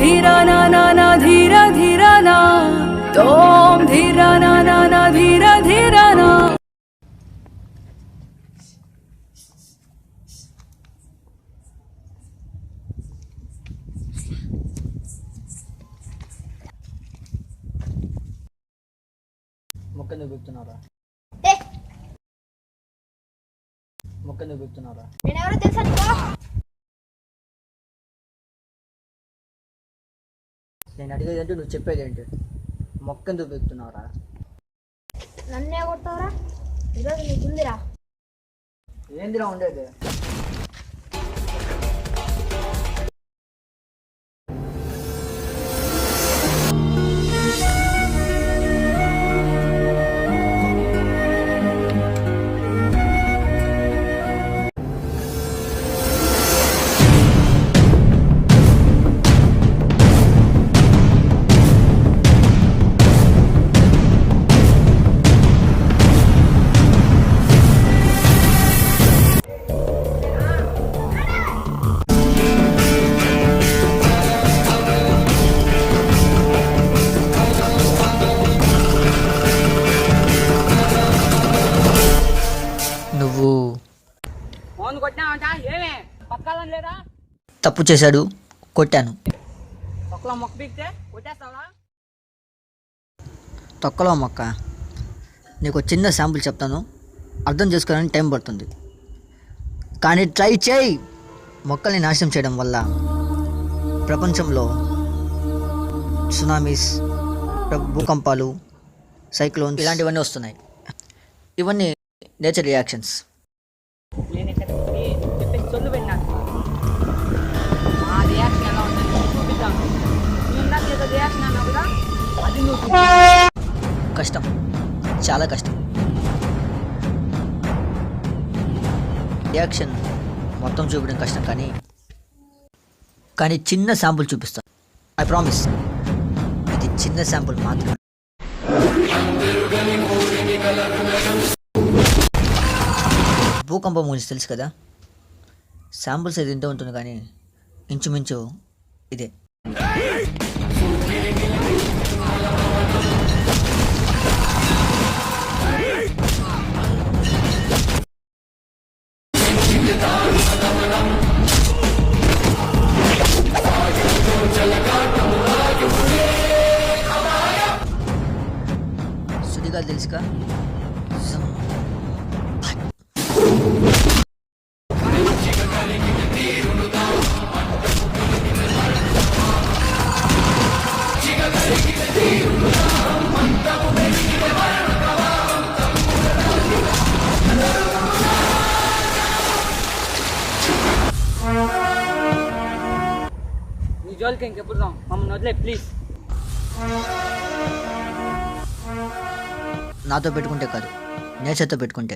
धीरा ना ना ना धीरा धीरा ना तोम धीरा ना ना ना धीरा धीरा ना మొక్కను బిగుతున్నారా మొక్కను బిగుతున్నారా నేనెవరో తెలుసా నీకు? నేను అడిగేది ఏంటి, నువ్వు చెప్పేది ఏంటి? మొక్కెందుకు బిగుతున్నారా? నన్నే కొడతావురా? ఈరోజు నీకుందిరా. ఏందిరా ఉండేది? నువ్వు తప్పు చేశాడు, కొట్టాను. తొక్కలో మొక్క. నీకు చిన్న శాంపుల్ చెప్తాను, అర్థం చేసుకోవడానికి టైం పడుతుంది, కానీ ట్రై చేయి. మొక్కల్ని నాశనం చేయడం వల్ల ప్రపంచంలో సునామీస్, భూకంపాలు, సైక్లోన్స్ ఇలాంటివన్నీ వస్తున్నాయి. ఇవన్నీ నేచర్ రియాక్షన్స్. కష్టం, చాలా కష్టం. రియాక్షన్ మొత్తం చూపించడం కష్టం, కానీ చిన్న శాంపుల్ చూపిస్తాను. ఐ ప్రామిస్, ఇది చిన్న శాంపుల్ మాత్రమే. భూకంపం గురించి తెలుసు కదా, శాంపుల్స్ ఇది ఇంత ఉంటుంది, కానీ ఇంచుమించు ఇదే. సుడిగాలు తెలుసుగా, జోలికి ఇంకెప్పుడు రాం, మమ్మల్ని వదిలే ప్లీజ్. నాతో పెట్టుకుంటే కాదు, నేచర్తో పెట్టుకుంటే.